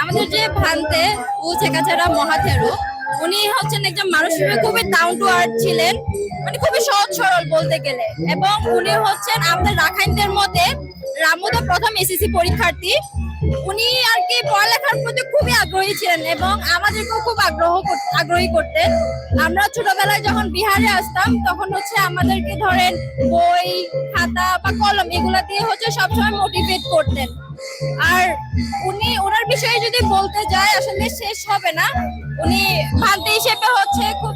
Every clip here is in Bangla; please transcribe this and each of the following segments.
আমাদের যে ভান্তে ছেকাছাড়া মহাথেরো, উনি হচ্ছেন একজন মানুষ হিসেবে খুবই ডাউন টু আর্থ ছিলেন, মানে খুবই সহজ সরল বলতে গেলে। এবং উনি হচ্ছেন আমাদের রাখাইনদের মধ্যে রামুদা প্রথম এসএসসি পরীক্ষার্থী। উনি আর কি পড়ালেখার প্রতি খুবই আগ্রহী ছিলেন এবং আমাদেরকেও খুব আগ্রহী করতেন। আমরা ছোটবেলায় যখন বিহারে আসতাম তখন হচ্ছে আমাদেরকে ধরেন বই খাতা বা কলম এগুলা দিয়ে হচ্ছে সবসময় মোটিভেট করতেন। আর ওনার বিষয়ে যদি বলতে যায় আসলে শেষ হবে না। উনি ভান্তে হিসেবে হচ্ছে খুব,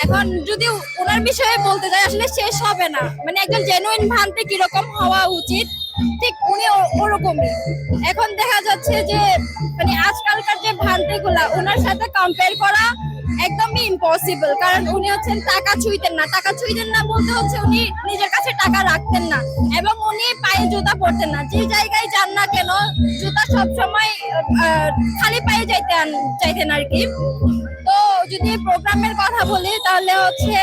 এখন যদি ওনার বিষয়ে বলতে যাই আসলে শেষ হবে না। মানে একজন জেনুইন ভান্তে কিরকম হওয়া উচিত ঠিক উনি ওরকমই। এখন দেখা যাচ্ছে যে মানে আজকালকার যে ভান্তে গুলা ওনার সাথে কম্পেয়ার করা একদমই ইম্পসিবল, কারণ উনি হচ্ছেন টাকা ছুঁইতেন না বলতে হচ্ছে উনি নিজের কাছে টাকা রাখতেন না এবং উনি পায়ে জুতা পরতেন না। যে জায়গায় যান না কেন জুতা সবসময় খালি পায়ে চাইতেন আর কি। তো যদি প্রোগ্রামের কথা বলি তাহলে হচ্ছে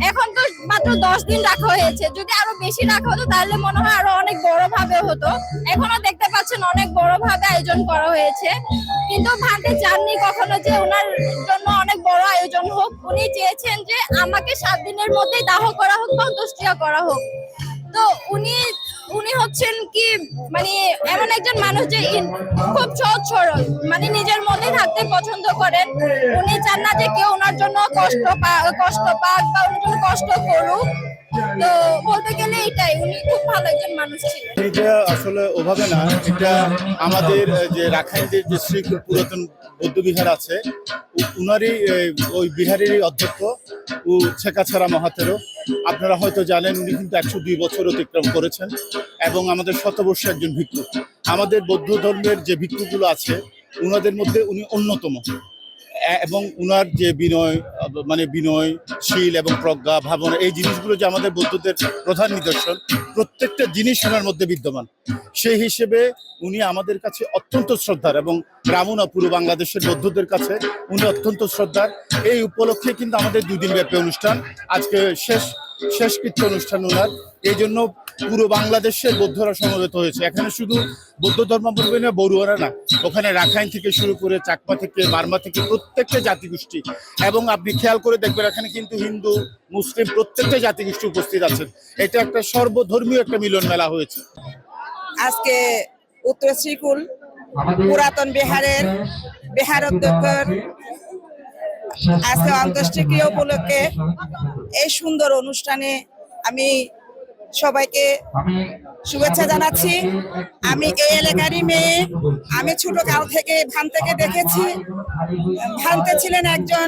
এখন তো মাত্র 10 দিন রাখা হয়েছে, যদি আরো বেশি রাখা হতো তাহলে মনে হয় আরো অনেক বড় ভাবে হতো। এখনো দেখতে পাচ্ছেন অনেক বড় ভাবে আয়োজন করা হয়েছে, কিন্তু ভান্তে চাননি কখনো যে ওনার জন্য অনেক বড় আয়োজন হোক। উনি চেয়েছেন যে আমাকে 7 দিনের মধ্যেই দাহ করা হোক বা অন্ত্যেষ্টিক্রিয়া করা হোক। তো উনি হচ্ছেন কি মানে এমন একজন মানুষ যে খুব সহজ সরল, মানে নিজের মধ্যে থাকতে পছন্দ করেন। উনি চান না যে কেউ ওনার জন্য কষ্ট পাক বা ওনার জন্য কষ্ট করুক। তো বলতে গেলে এটাই, উনি খুব ভালো একজন মানুষ ছিলেন। এটা আসলে ওভাবে না, এটা আমাদের যে রাখাইনদের যে শ্রী পুরাতন বৌদ্ধ বিহার আছে উনারই ওই বিহারেরই অধ্যক্ষ ছেকাছাড়া মহাথেরো। আপনারা হয়তো জানেন উনি কিন্তু 102 বছর অতিক্রম করেছেন এবং আমাদের শতবর্ষী একজন ভিক্ষু। আমাদের বৌদ্ধ ধর্মের যে ভিক্ষুগুলো আছে উনাদের মধ্যে উনি অন্যতম। এবং উনার যে বিনয়শীল এবং প্রজ্ঞা ভাবনা এই জিনিসগুলো যে আমাদের বৌদ্ধদের প্রধান নিদর্শন, প্রত্যেকটা জিনিস ওনার মধ্যে বিদ্যমান। সেই হিসেবে উনি আমাদের কাছে অত্যন্ত শ্রদ্ধার এবং রামুনা পুরো বাংলাদেশের বৌদ্ধদের কাছে উনি অত্যন্ত শ্রদ্ধার। এই উপলক্ষে কিন্তু আমাদের 2 দিন ব্যাপী অনুষ্ঠান, আজকে শেষকৃত্য অনুষ্ঠান ওনার। এই জন্য পুরো বাংলাদেশের বৌদ্ধরা সমবেত হয়েছে। এখানে শুধু বৌদ্ধ ধর্মাবলম্বী না, বড়ুয়ারা না, ওখানে রাখাইন থেকে শুরু করে চাকমা থেকে বার্মা থেকে প্রত্যেকটা জাতিগোষ্ঠী, এবং আপনি খেয়াল করে দেখবেন এখানে কিন্তু হিন্দু মুসলিম প্রত্যেকটা জাতিগোষ্ঠী উপস্থিত আছেন। এটা একটা সর্বধর্মীয় একটা মিলন মেলা হয়েছে। আজকে উত্তর শ্রীকুল পুরাতন বিহার অধ্যক্ষের আজকে অন্ত্যেষ্টিক্রিয়া উপলক্ষে এই সুন্দর অনুষ্ঠানে আমি সবাইকে শুভেচ্ছা জানাচ্ছি। আমি এই এলাকারই মেয়ে। আমি ছোট কাল থেকে ভান্তেকে দেখেছি। ভান্তে ছিলেন একজন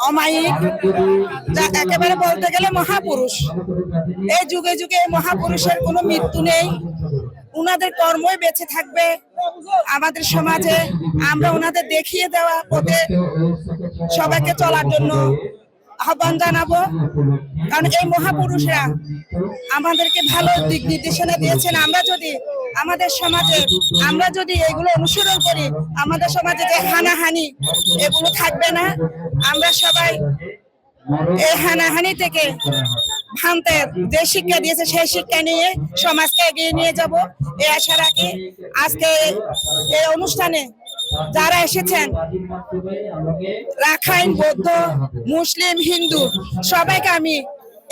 অমায়িক, যা একেবারে বলতে গেলে মহাপুরুষ। এই যুগে যুগে মহাপুরুষের কোনো মৃত্যু নেই, উনাদের কর্মই বেঁচে থাকবে আমাদের সমাজে। আমরা ওনাদের দেখিয়ে দেওয়া পথে সবাইকে চলার জন্য আহ্বান জানাবো, কারণ এই মহাপুরুষরা আমাদেরকে ভালো দিক নির্দেশনা দিয়েছেন। আমাদের সমাজে আমরা যদি এগুলো অনুসরণ করি, আমাদের সমাজে যে হানাহানি এগুলো থাকবে না। আমরা সবাই এই হানাহানি থেকে ভান্তের যে শিক্ষা দিয়েছে সেই শিক্ষা নিয়ে সমাজকে এগিয়ে নিয়ে যাব এই আশা রাখি। আজকে এই অনুষ্ঠানে যারা এসেছেন রাখাইন, বৌদ্ধ, মুসলিম, হিন্দু সবাইকে আমি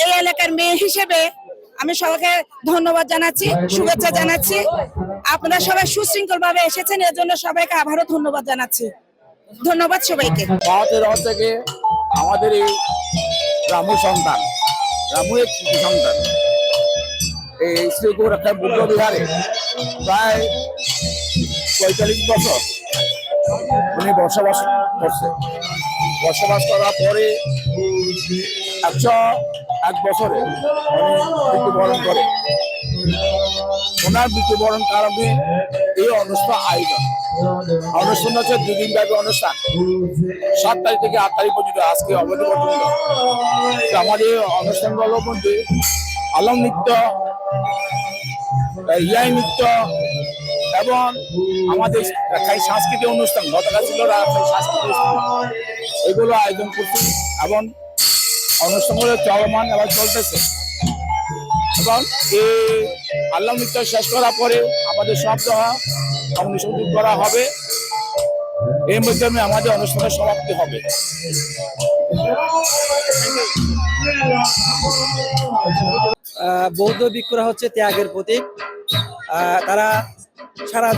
এই এলাকার মেয়ে হিসেবে আমি সবাইকে ধন্যবাদ জানাচ্ছি, শুভেচ্ছা জানাচ্ছি। আপনারা সবাই সুশৃঙ্খল ভাবে এসেছেন, এর জন্য সবাইকে আবারও ধন্যবাদ জানাচ্ছি। ধন্যবাদ সবাইকে। থেকে আমাদের এই রামু সন্তান, রামুয়ের সন্তান এই শ্রীপুর একটা বৌদ্ধ বিহারে প্রায় 45 বছর উনি বসবাস করছে। বসবাস করার পরে 101 বছরে উনি মৃত্যুবরণ করে। ওনার মৃত্যুবরণ কারণে এই অনুষ্ঠান আয়োজন। অনুষ্ঠান হচ্ছে 2 দিন ব্যাপী অনুষ্ঠান, 7 তারিখ থেকে 8 তারিখ পর্যন্ত, আজকে অবধি পর্যন্ত। আমাদের অনুষ্ঠানগুলোর মধ্যে আলম নৃত্য, ইয়াই নৃত্য এবং আমাদের সাংস্কৃতিক অনুষ্ঠান, গতকাল ছিল সাংস্কৃতিক অনুষ্ঠান, এগুলো আয়োজন করছি এবং অনুষ্ঠানগুলো চলমান এবং চলতেছে। এবং এই আল্লাহ নৃত্য শেষ করার পরে আমাদের সব দোয়া অনুসন্ধান করা হবে, এর মাধ্যমে আমাদের অনুষ্ঠানের সমাপ্তি হবে। বৌদ্ধ ভিক্ষুরা হচ্ছে ত্যাগের প্রতীক। তারা সারা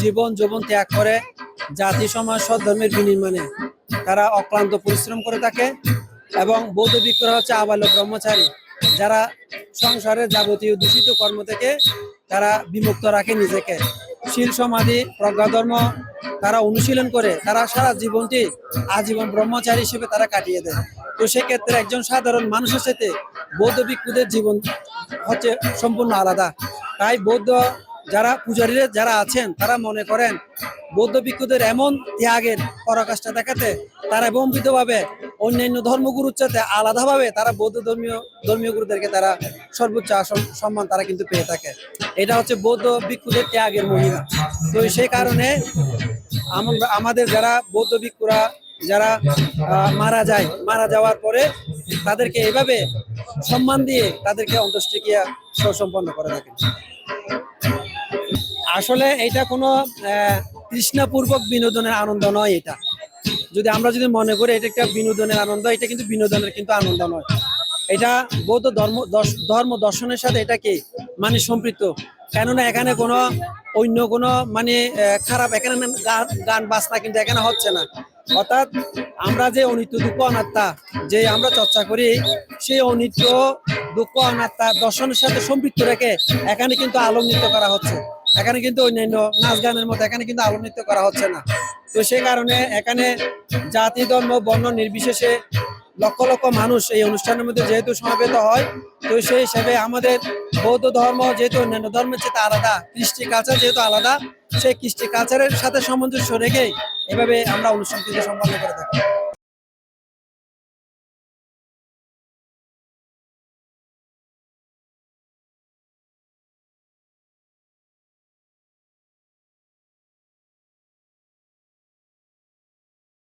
জীবন যৌবন ত্যাগ করে জাতি সমাজ সদ্ধর্মের বিনির্মাণে তারা অক্লান্ত পরিশ্রম করে থাকে। এবং বৌদ্ধ ভিক্ষুরা হচ্ছে আবাল্য ব্রহ্মচারী, যারা সংসারের যাবতীয় দূষিত কর্ম থেকে তারা বিমুক্ত রাখে নিজেকে। শীল সমাধি প্রজ্ঞা ধর্ম তারা অনুশীলন করে তারা সারা জীবনটি আজীবন ব্রহ্মচারী হিসেবে তারা কাটিয়ে দেয়। তো সেক্ষেত্রে একজন সাধারণ মানুষের সাথে বৌদ্ধ ভিক্ষুদের জীবন হচ্ছে সম্পূর্ণ আলাদা। তাই বৌদ্ধ যারা পূজারীরা যারা আছেন তারা মনে করেন বৌদ্ধ ভিক্ষুদের এমন ত্যাগের পরাকাষ্ঠা দেখাতে তারা বম্বিতভাবে অন্যান্য ধর্মগুরুর সাথে আলাদাভাবে তারা বৌদ্ধ ধর্মীয় গুরুদেরকে তারা সর্বোচ্চ সম্মান তারা কিন্তু পেয়ে থাকে। এটা হচ্ছে বৌদ্ধ ভিক্ষুদের ত্যাগের মহিমা। তো সেই কারণে আমাদের যারা বৌদ্ধ ভিক্ষুরা যারা মারা যাওয়ার পরে তাদেরকে এইভাবে সম্মান দিয়ে তাদেরকে অন্ত্যেষ্টিক্রিয়া সম্পন্ন করে থাকেন। আসলে এটা কোনো তৃষ্ণাপূর্বক বিনোদনের আনন্দ নয়। এটা আমরা যদি মনে করি এটা একটা বিনোদনের আনন্দ, এটা কিন্তু বিনোদনের কিন্তু আনন্দ নয়। এটা বৌদ্ধ ধর্ম দর্শনের সাথে এটা কি মানে সম্পৃক্ত। কেননা এখানে অন্য কোনো মানে খারাপ এখানে গান বাজনা কিন্তু এখানে হচ্ছে না। অর্থাৎ আমরা যে অনিত্য দুঃখ অনাত্মা যে আমরা চর্চা করি, সেই অনিত্য দুঃখ অনাত্মা দর্শনের সাথে সম্পৃক্ত রেখে এখানে কিন্তু আলোক নৃত্য করা হচ্ছে। এখানে কিন্তু অন্যান্য নাচ গানের মতো এখানে কিন্তু আলোক নৃত্য করা হচ্ছে না। তো সেই কারণে এখানে জাতি ধর্ম বর্ণ নির্বিশেষে লক্ষ লক্ষ মানুষ এই অনুষ্ঠানের মধ্যে যেহেতু সমবেত হয়, তো সেই হিসাবে আমাদের বৌদ্ধ ধর্ম যেহেতু অন্যান্য ধর্মের চেয়ে আলাদা, কৃষ্টি কালচার যেহেতু আলাদা, সেই কৃষ্টি কালচারের সাথে সামঞ্জস্য রেখে এভাবে আমরা অনুষ্ঠানটিকে সম্পন্ন করে থাকি।